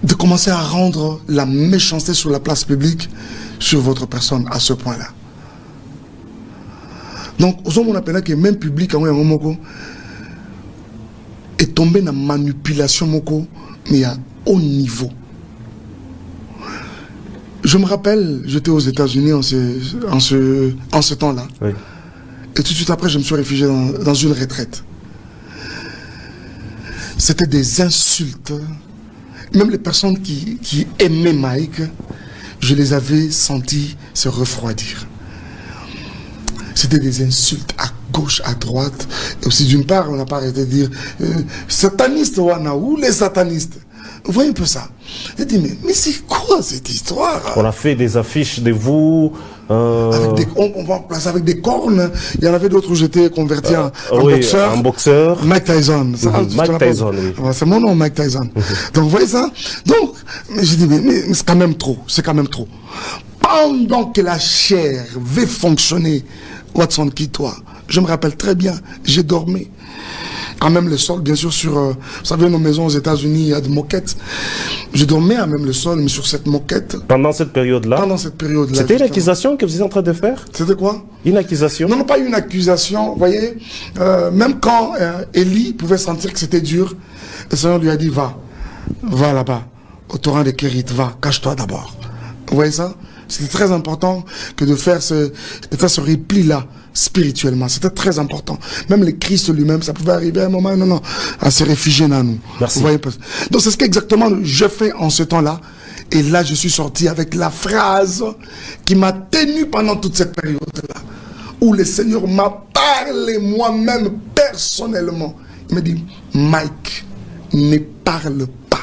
de commencer à rendre la méchanceté sur la place publique sur votre personne à ce point-là. Donc, on appelle que même public est tombé dans la manipulation mais à haut niveau. Je me rappelle, j'étais aux États-Unis en ce temps-là. Oui. Et tout de suite après, je me suis réfugié dans une retraite. C'était des insultes. Même les personnes qui aimaient Mike, je les avais sentis se refroidir. C'était des insultes à gauche, à droite. Et aussi, d'une part, on n'a pas arrêté de dire sataniste, ou les satanistes. Vous voyez un peu ça. J'ai dit, mais c'est quoi cette histoire? On a fait des affiches de vous. On va placer avec des cornes. Il y en avait d'autres où j'étais converti en boxeur. En boxeur. Mike Tyson. Mike Tyson, oui. C'est mon nom, Mike Tyson. Donc, vous voyez ça? Donc, j'ai dit, mais c'est quand même trop. C'est quand même trop. Pendant que la chair veut fonctionner, Watson, qui toi? Je me rappelle très bien, j'ai dormi. À même le sol, bien sûr, vous savez, nos maisons aux États-Unis, il y a des moquettes. Je dormais à même le sol, mais sur cette moquette. Pendant cette période-là? Pendant cette période-là. C'était une accusation que vous étiez en train de faire? C'était quoi? Une accusation? Non, pas une accusation. Vous voyez, même quand Élie pouvait sentir que c'était dur, le Seigneur lui a dit, va là-bas, au torrent de Kérit, va, cache-toi d'abord. Vous voyez ça? C'était très important que de faire ce repli-là spirituellement. C'était très important. Même le Christ lui-même, ça pouvait arriver à un moment, non, à se réfugier dans nous. Merci. Vous voyez? Donc c'est ce qu'exactement je fais en ce temps-là. Et là, je suis sorti avec la phrase qui m'a tenu pendant toute cette période-là. Où le Seigneur m'a parlé moi-même personnellement. Il m'a dit, Mike, ne parle pas.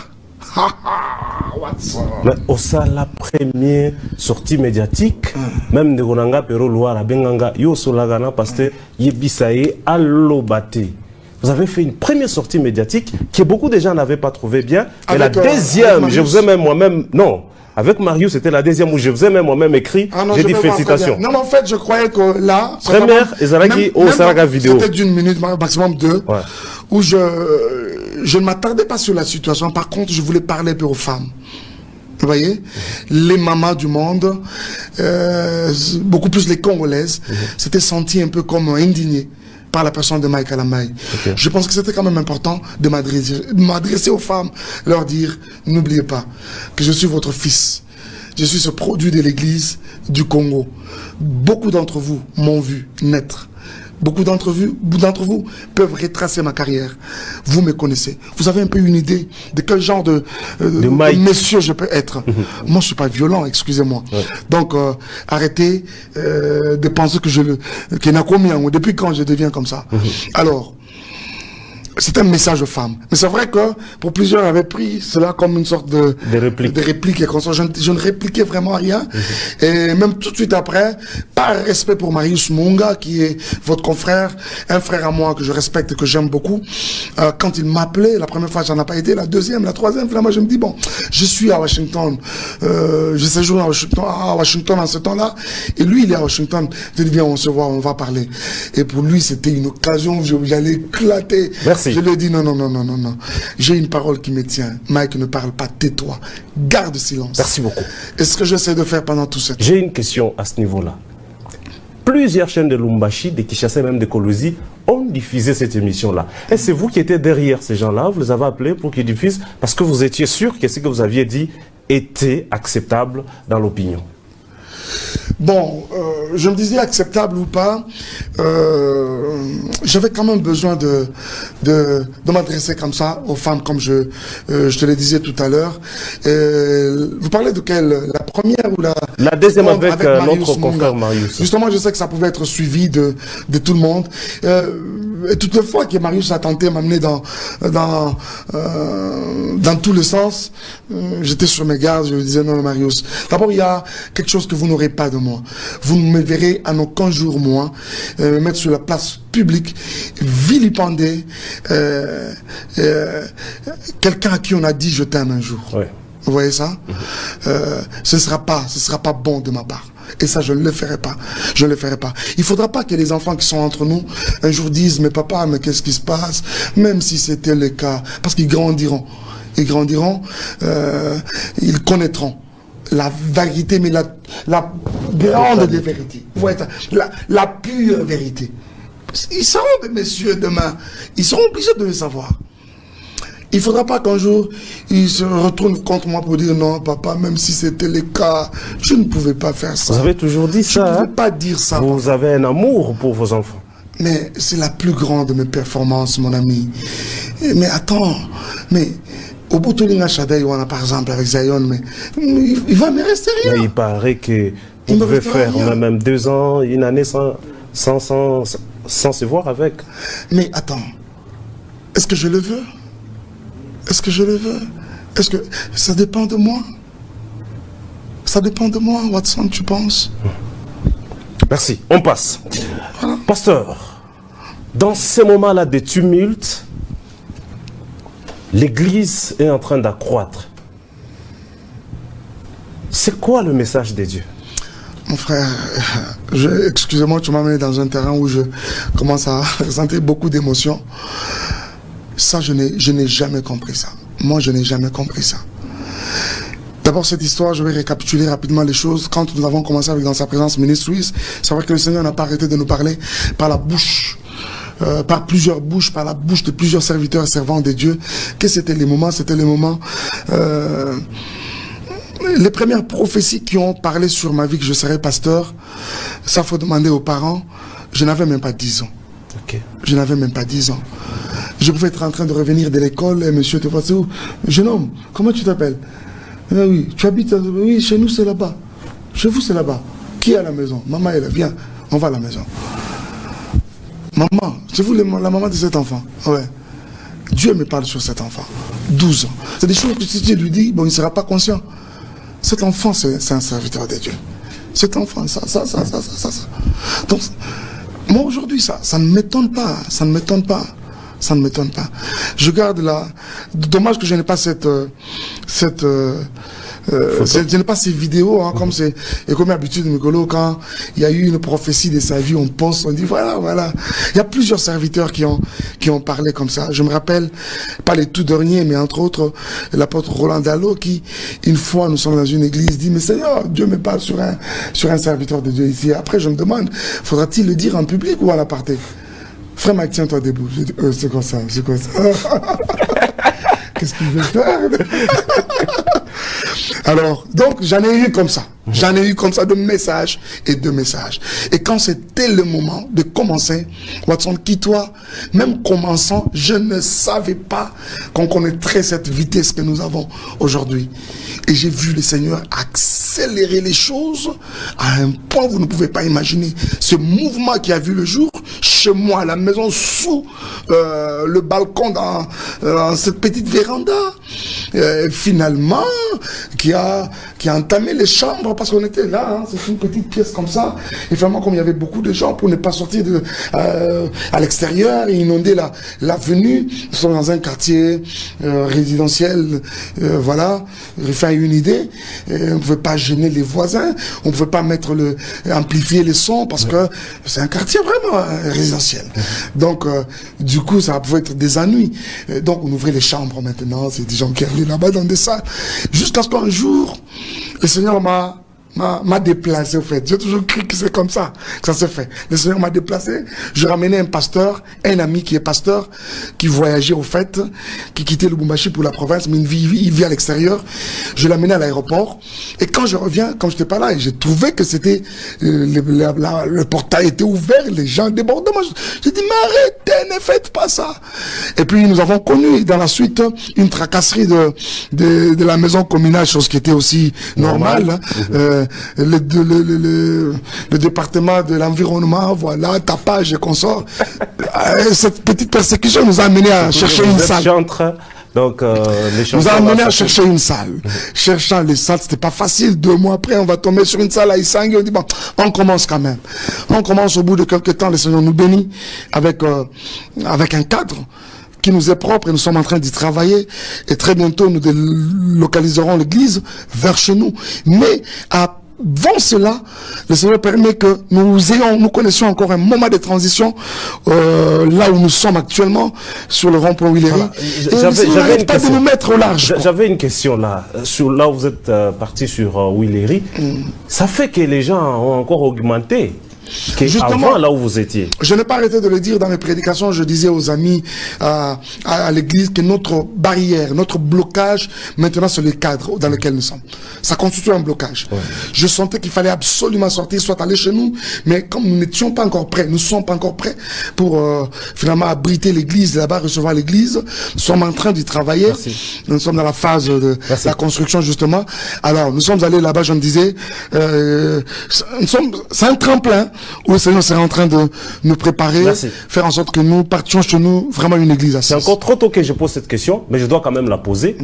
Mais au sein la première sortie médiatique, même de Gonanga Pero Loire Benganga Yo Solagana Pasteur Yebisaye Allobate. Vous avez fait une première sortie médiatique que beaucoup de gens n'avaient pas trouvé bien. Et la deuxième, je vous ai même moi-même, non, avec Marius, c'était la deuxième où je vous ai même moi-même écrit. J'ai dit félicitations. Non, mais en fait, je croyais que là, première, Ezalaki au Saraga vidéo. C'était d'une minute, maximum deux, où je ne m'attardais pas sur la situation. Par contre, je voulais parler un peu aux femmes. Vous voyez, les mamans du monde, beaucoup plus les Congolaises, s'étaient senties un peu comme indignées par la personne de Mike Alamai. Je pense que c'était quand même important de m'adresser aux femmes, leur dire, n'oubliez pas que je suis votre fils. Je suis ce produit de l'église du Congo. Beaucoup d'entre vous m'ont vu naître. Beaucoup d'entre vous peuvent retracer ma carrière. Vous me connaissez. Vous avez un peu une idée de quel genre de monsieur je peux être. Moi, je ne suis pas violent, excusez-moi. Donc, arrêtez de penser que qu'il y en a combien, ou depuis quand je deviens comme ça. Alors, c'est un message aux femmes. Mais c'est vrai que pour plusieurs avaient pris cela comme une sorte de réplique. Et comme ça, je ne répliquais vraiment rien. Et même tout de suite après, par respect pour Marius Munga, qui est votre confrère, un frère à moi que je respecte et que j'aime beaucoup, quand il m'appelait, la première fois, ça n'a pas été, la deuxième, la troisième, finalement, je me dis, bon, je suis à Washington, je séjourne à Washington en ce temps-là, et lui, il est à Washington. Je dis, viens, on se voit, on va parler. Et pour lui, c'était une occasion où j'allais éclater. Merci. Je lui ai dit non. J'ai une parole qui me tient. Mike, ne parle pas, tais-toi. Garde silence. Merci beaucoup. Et ce que j'essaie de faire pendant tout ça. J'ai une question à ce niveau-là. Plusieurs chaînes de Lumbashi, de Kinshasa, même de Kolosi, ont diffusé cette émission-là. Et c'est vous qui étiez derrière ces gens-là, vous les avez appelés pour qu'ils diffusent, parce que vous étiez sûr que ce que vous aviez dit était acceptable dans l'opinion. Bon, je me disais acceptable ou pas, j'avais quand même besoin de m'adresser comme ça aux femmes, comme je te le disais tout à l'heure. Vous parlez de quelle? La première ou la deuxième avec notre confrère Marius. Justement, je sais que ça pouvait être suivi de tout le monde. Et toutefois que Marius a tenté de m'amener dans tous les sens, j'étais sur mes gardes, je lui disais non Marius. D'abord, il y a quelque chose que vous n'aurez pas de moi. Vous ne me verrez à aucun jour, moi, me mettre sur la place publique, vilipender quelqu'un à qui on a dit je t'aime un jour. Ouais. Vous voyez ça? Ce sera pas bon de ma part. Et ça, je ne le ferai pas. Je ne le ferai pas. Il ne faudra pas que les enfants qui sont entre nous, un jour disent, mais papa, mais qu'est-ce qui se passe? Même si c'était le cas, parce qu'ils grandiront. Ils grandiront, ils connaîtront la vérité, mais la grande des vérités. La pure vérité. Ils seront des messieurs demain. Ils seront obligés de le savoir. Il ne faudra pas qu'un jour, ils se retournent contre moi pour dire non, papa, même si c'était le cas, je ne pouvais pas faire ça. Vous avez toujours dit ça. Je ne pouvais pas dire ça. Vous avez un amour pour vos enfants. Mais c'est la plus grande de mes performances, mon ami. Mais attends, mais au bout de l'Inga Shadei, par exemple, avec Zion, mais il va me rester rien. Mais il paraît que vous pouvez faire même 2 ans, une année sans se voir avec. Mais attends, est-ce que je le veux? Est-ce que je le veux? Est-ce que ça dépend de moi? Ça dépend de moi, Watson, tu penses? Merci, on passe. Voilà. Pasteur, dans ces moments-là de tumulte, l'Église est en train d'accroître. C'est quoi le message de Dieu? Mon frère, excusez-moi, tu m'as amené dans un terrain où je commence à ressentir beaucoup d'émotions. Ça, je n'ai jamais compris ça. Moi, je n'ai jamais compris ça. D'abord, cette histoire, je vais récapituler rapidement les choses. Quand nous avons commencé avec Dans sa présence, ministre Louis, c'est vrai que le Seigneur n'a pas arrêté de nous parler par la bouche, par plusieurs bouches, par la bouche de plusieurs serviteurs et servants de Dieu. Que c'était les moments? C'était les moments... les premières prophéties qui ont parlé sur ma vie que je serais pasteur, ça faut demander aux parents. Je n'avais même pas 10 ans. Okay. Je n'avais même pas 10 ans. Je pouvais être en train de revenir de l'école et monsieur te voit, c'est où? Jeune homme, comment tu t'appelles? Ah oui, tu habites, oui, chez nous c'est là-bas. Chez vous c'est là-bas. Qui est à la maison? Maman est là, viens, on va à la maison. Maman, c'est vous la maman de cet enfant? Ouais. Dieu me parle sur cet enfant. 12 ans. C'est des choses que si tu lui dis, bon, il ne sera pas conscient. Cet enfant, c'est un serviteur de Dieu. Cet enfant, ça. Donc, moi aujourd'hui, ça ne m'étonne pas. Ça ne m'étonne pas. Ça ne m'étonne pas. Je garde là. Dommage que je n'ai pas je n'ai pas ces vidéos, hein, comme c'est, et comme d'habitude, Mikolo, quand il y a eu une prophétie de sa vie, on pense, on dit voilà. Il y a plusieurs serviteurs qui ont parlé comme ça. Je me rappelle, pas les tout derniers, mais entre autres, l'apôtre Roland Dallot, qui, une fois, nous sommes dans une église, dit, mais Seigneur, Dieu me parle sur un serviteur de Dieu ici. Après, je me demande, faudra-t-il le dire en public ou à l'aparté? Frère Mike, tiens-toi debout. Je dis, c'est comme ça. Qu'est-ce qu'il veut faire? Alors, donc, j'en ai eu comme ça. J'en ai eu comme ça de messages et de messages. Et quand c'était le moment de commencer, Watson, qui toi, même commençant, je ne savais pas qu'on connaîtrait cette vitesse que nous avons aujourd'hui. Et j'ai vu le Seigneur accélérer les choses à un point que vous ne pouvez pas imaginer. Ce mouvement qui a vu le jour, chez moi, à la maison, sous le balcon, dans cette petite véranda, finalement, qui a entamé les chambres, parce qu'on était là, hein, c'est une petite pièce comme ça, et finalement, comme il y avait beaucoup de gens, pour ne pas sortir à l'extérieur et inonder l'avenue, nous sommes dans un quartier résidentiel, voilà, faire une idée, on ne pouvait pas gêner les voisins, on ne pouvait pas amplifier les sons, parce que c'est un quartier vraiment résidentiel. Donc, du coup, ça pouvait être des ennuis. Donc, on ouvrait les chambres maintenant, c'est des gens qui allaient là-bas dans des salles, jusqu'à ce qu'un jour, le Seigneur m'a déplacé, au fait. J'ai toujours cru que c'est comme ça que ça se fait. Le Seigneur m'a déplacé. Je ramenais un pasteur, un ami qui est pasteur, qui voyageait au fait, qui quittait le Lubumbashi pour la province, mais il vit à l'extérieur. Je l'amenais à l'aéroport. Et quand je reviens, comme je n'étais pas là, et j'ai trouvé que c'était, le portail était ouvert, les gens débordaient. Moi, j'ai dit, mais arrêtez, ne faites pas ça. Et puis, nous avons connu, dans la suite, une tracasserie de la maison communale, chose qui était aussi normale. Le département de l'environnement, voilà, tapage et consorts. Cette petite persécution nous a amené à chercher une salle. Donc, nous a amené à chercher une salle. Cherchant les salles, c'était pas facile. 2 mois après, on va tomber sur une salle à Isangi. On dit, bon, on commence quand même. On commence au bout de quelques temps. Le Seigneur nous bénit avec un cadre qui nous est propre, et nous sommes en train d'y travailler, et très bientôt nous délocaliserons l'église vers chez nous. Mais avant cela, le Seigneur permet que nous connaissions encore un moment de transition là où nous sommes actuellement, sur le rond-point Willery. J'avais pas de nous mettre au large. J'avais une question là, sur là où vous êtes parti sur Willery. Ça fait que les gens ont encore augmenté. Justement, là où vous étiez. Je n'ai pas arrêté de le dire dans mes prédications. Je disais aux amis à l'église que notre barrière, notre blocage, maintenant, c'est le cadre dans lequel nous sommes. Ça constitue un blocage. Ouais. Je sentais qu'il fallait absolument sortir, soit aller chez nous, mais comme nous n'étions pas encore prêts, nous ne sommes pas encore prêts pour finalement abriter l'église, là-bas, recevoir l'église. Nous sommes en train d'y travailler. Merci. Nous sommes dans la phase de la construction, justement. Alors, nous sommes allés là-bas, je me disais, c'est un tremplin où le Seigneur sera en train de nous préparer, faire en sorte que nous partions chez nous vraiment une église assise. C'est encore trop tôt que je pose cette question, mais je dois quand même la poser.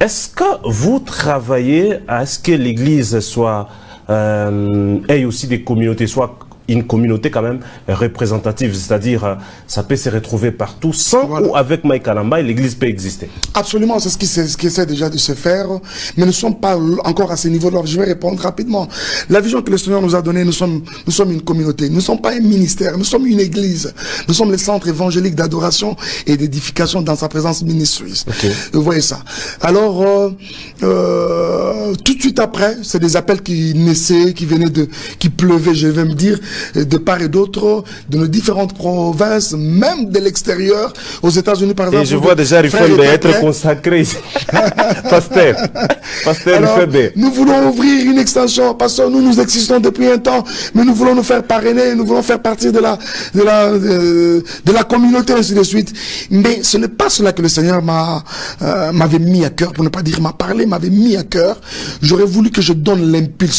Est-ce que vous travaillez à ce que l'église soit, ait aussi des communautés, soit une communauté quand même représentative, c'est-à-dire ça peut se retrouver partout, sans ou avec Mike Kalamba, et l'église peut exister. Absolument, c'est ce qui essaie déjà de se faire, mais nous ne sommes pas encore à ce niveau-là. Je vais répondre rapidement. La vision que le Seigneur nous a donnée, nous sommes une communauté, nous ne sommes pas un ministère, nous sommes une église, nous sommes le centre évangélique d'adoration et d'édification dans sa présence ministrieuse. Vous voyez ça. Alors, tout de suite après, c'est des appels qui naissaient, qui pleuvaient, je vais me dire, de part et d'autre, de nos différentes provinces, même de l'extérieur, aux États-Unis par exemple. Et je vois déjà Rifembe être consacré. Pasteur Rifembe. Nous voulons ouvrir une extension, parce que nous existons depuis un temps, mais nous voulons nous faire parrainer, nous voulons faire partie de la communauté, ainsi de suite. Mais ce n'est pas cela que le Seigneur m'avait mis à cœur, pour ne pas dire m'a parlé, m'avait mis à cœur. J'aurais voulu que je donne l'impulsion